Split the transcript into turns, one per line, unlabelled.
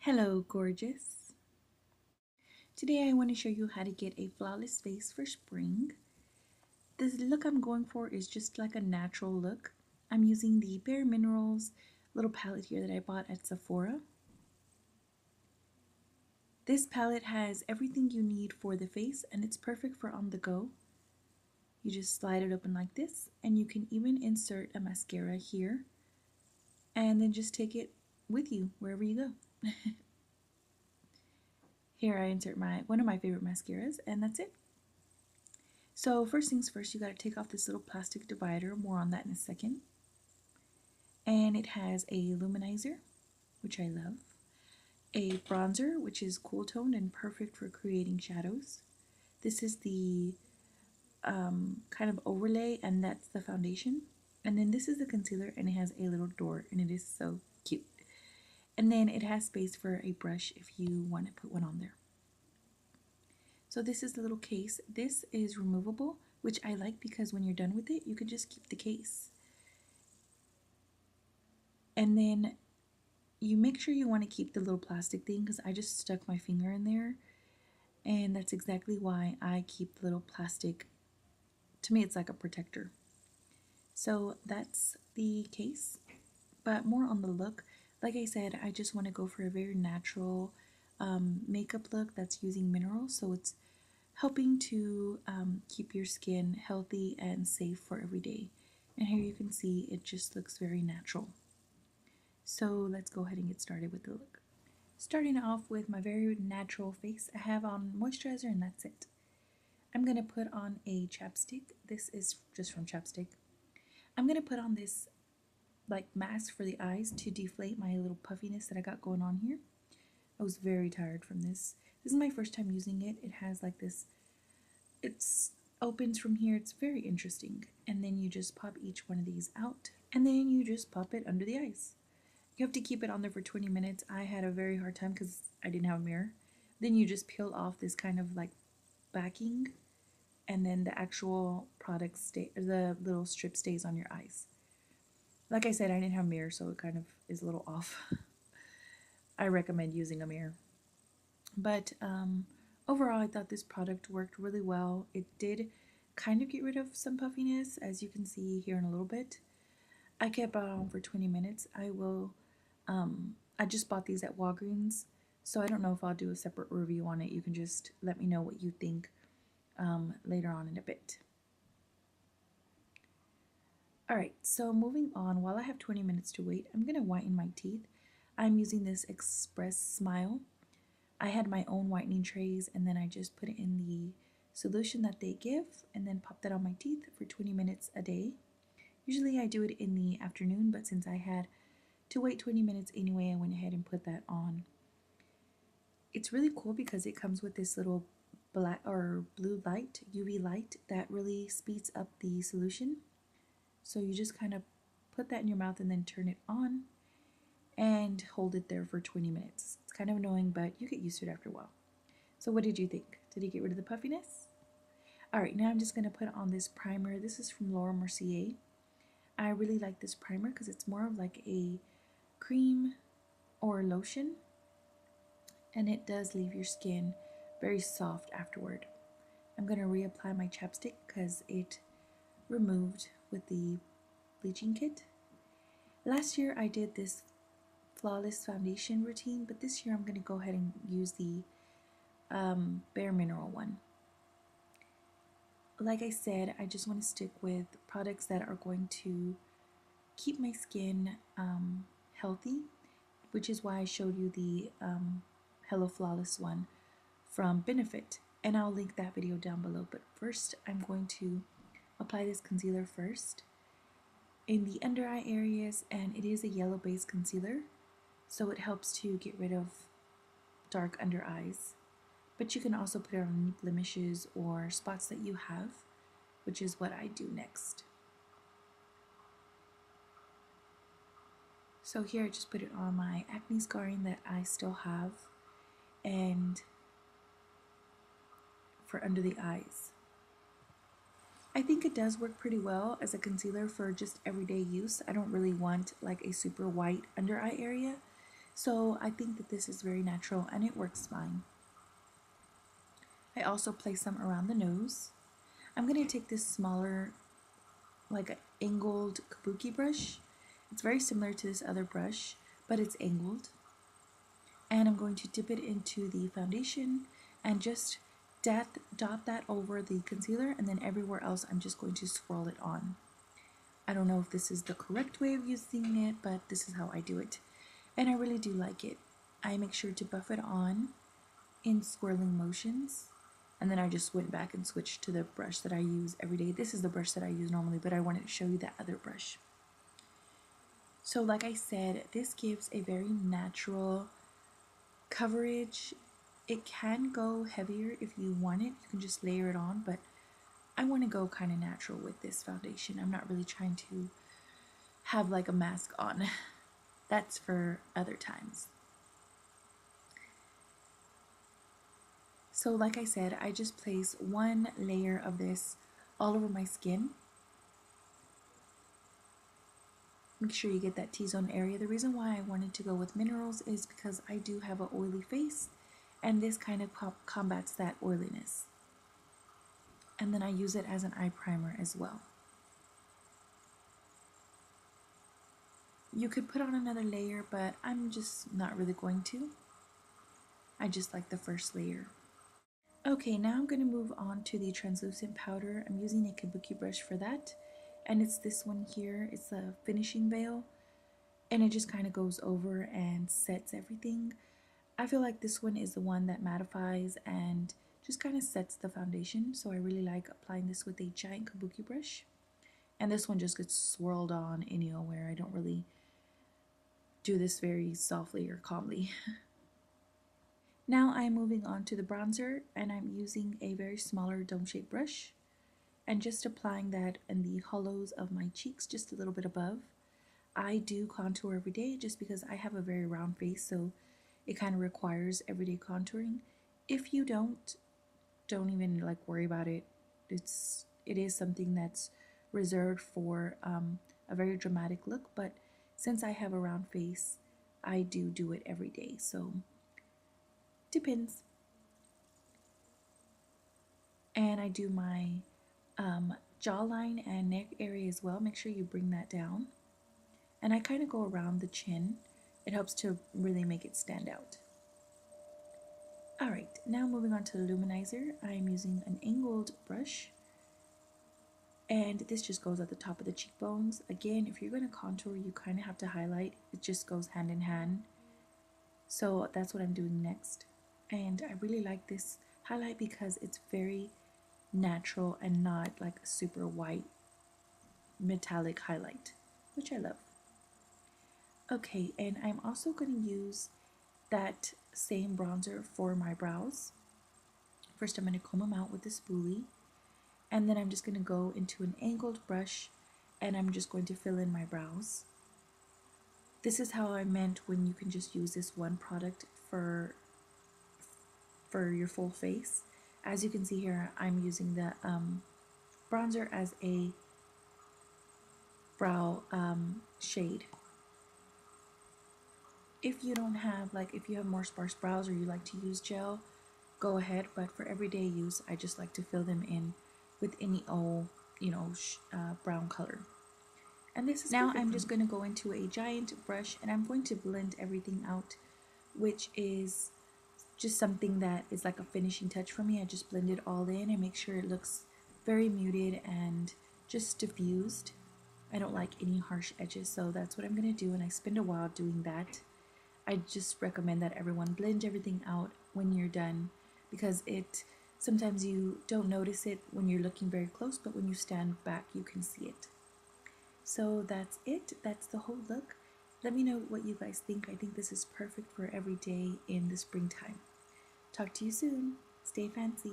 Hello, gorgeous. Today I want to show you how to get a flawless face for spring. The look I'm going for is just like a natural look. I'm using the Bare Minerals little palette here that I bought at Sephora. This palette has everything you need for the face and it's perfect for on the go. You just slide it open like this and you can even insert a mascara here and then just take it with you wherever you go. Here I insert one of my favorite mascaras and that's it. So first things first, you got to take off this little plastic divider, more on that in a second. And it has a luminizer, which I love, a bronzer, which is cool toned and perfect for creating shadows. This is the kind of overlay, and that's the foundation. And then this is the concealer, and it has a little door, and it is so cute. And then it has space for a brush if you want to put one on there. So this is the little case. This is removable, which I like because when you're done with it, you can just keep the case. And then you make sure you want to keep the little plastic thing because I just stuck my finger in there. And that's exactly why I keep the little plastic. To me, it's like a protector. So that's the case, but more on the look. Like I said, I just want to go for a very natural makeup look that's using minerals. So it's helping to keep your skin healthy and safe for every day. And here you can see it just looks very natural. So let's go ahead and get started with the look. Starting off with my very natural face, I have on moisturizer and that's it. I'm going to put on a chapstick. This is just from Chapstick. I'm going to put on this like mask for the eyes to deflate my little puffiness that I got going on here. I was very tired from this. This is my first time using it. It has like this, it's opens from here. It's very interesting. And then you just pop each one of these out and then you just pop it under the eyes. You have to keep it on there for 20 minutes. I had a very hard time because I didn't have a mirror. Then you just peel off this kind of like backing and then the actual product the little strip stays on your eyes. Like I said, I didn't have a mirror, so it kind of is a little off. I recommend using a mirror. But overall, I thought this product worked really well. It did kind of get rid of some puffiness, as you can see here in a little bit. I kept it on for 20 minutes. I just bought these at Walgreens, so I don't know if I'll do a separate review on it. You can just let me know what you think later on in a bit. Alright, so moving on, while I have 20 minutes to wait, I'm going to whiten my teeth. I'm using this Express Smile. I had my own whitening trays and then I just put it in the solution that they give and then pop that on my teeth for 20 minutes a day. Usually I do it in the afternoon, but since I had to wait 20 minutes anyway, I went ahead and put that on. It's really cool because it comes with this little black or blue light, UV light, that really speeds up the solution. So you just kind of put that in your mouth and then turn it on and hold it there for 20 minutes. It's kind of annoying, but you get used to it after a while. So what did you think? Did it get rid of the puffiness? Alright, now I'm just going to put on this primer. This is from Laura Mercier. I really like this primer because it's more of like a cream or lotion, and it does leave your skin very soft afterward. I'm going to reapply my chapstick because it removed with the bleaching kit. Last year I did this flawless foundation routine, but this year I'm going to go ahead and use the Bare Mineral one. Like I said, I just want to stick with products that are going to keep my skin healthy, which is why I showed you the Hello Flawless one from Benefit, and I'll link that video down below. But first I'm going to apply this concealer first in the under eye areas, and it is a yellow based concealer, so it helps to get rid of dark under eyes. But you can also put it on any blemishes or spots that you have, which is what I do next. So here I just put it on my acne scarring that I still have and for under the eyes. I think it does work pretty well as a concealer for just everyday use. I don't really want like a super white under eye area, So I think that this is very natural and it works fine. I also place some around the nose. I'm going to take this smaller, like an angled kabuki brush. It's very similar to this other brush, but it's angled. And I'm going to dip it into the foundation and just dot that over the concealer, and then everywhere else I'm just going to swirl it on. I don't know if this is the correct way of using it, but this is how I do it. And I really do like it. I make sure to buff it on in swirling motions. And then I just went back and switched to the brush that I use every day. This is the brush that I use normally, but I wanted to show you that other brush. So like I said, this gives a very natural coverage. It can go heavier if you want it. You can just layer it on, but I want to go kind of natural with this foundation. I'm not really trying to have like a mask on. That's for other times. So like I said, I just place one layer of this all over my skin. Make sure you get that T-zone area. The reason why I wanted to go with minerals is because I do have an oily face, and this kind of combats that oiliness. And then I use it as an eye primer as well. You could put on another layer, but I'm just not really going to. I just like the first layer. Okay, now I'm going to move on to the translucent powder. I'm using a kabuki brush for that, and it's this one here. It's a finishing veil, and it just kind of goes over and sets everything. I feel like this one is the one that mattifies and just kind of sets the foundation, so I really like applying this with a giant kabuki brush. And this one just gets swirled on anywhere. I don't really do this very softly or calmly. Now I'm moving on to the bronzer, and I'm using a very smaller dome-shaped brush and just applying that in the hollows of my cheeks, just a little bit above. I do contour every day just because I have a very round face, so it kind of requires everyday contouring. If you don't even like worry about it. It is something that's reserved for a very dramatic look, but since I have a round face, I do it every day, so depends. And I do my jawline and neck area as well. Make sure you bring that down. And I kind of go around the chin. It helps to really make it stand out. Alright, now moving on to the luminizer. I'm using an angled brush. And this just goes at the top of the cheekbones. Again, if you're going to contour, you kind of have to highlight. It just goes hand in hand. So that's what I'm doing next. And I really like this highlight because it's very natural and not like a super white metallic highlight, which I love. Okay, and I'm also going to use that same bronzer for my brows. First, I'm going to comb them out with the spoolie, and then I'm just going to go into an angled brush and I'm just going to fill in my brows. This is how I meant when you can just use this one product for your full face. As you can see here, I'm using the bronzer as a brow shade. If you don't have, if you have more sparse brows or you like to use gel, go ahead, but for everyday use, I just like to fill them in with any old, brown color. And this is now I'm just going to go into a giant brush and I'm going to blend everything out, which is just something that is like a finishing touch for me. I just blend it all in and make sure it looks very muted and just diffused. I don't like any harsh edges, so that's what I'm going to do, and I spend a while doing that. I just recommend that everyone blend everything out when you're done, because sometimes you don't notice it when you're looking very close, but when you stand back you can see it. So that's it. That's the whole look. Let me know what you guys think. I think this is perfect for every day in the springtime. Talk to you soon. Stay fancy.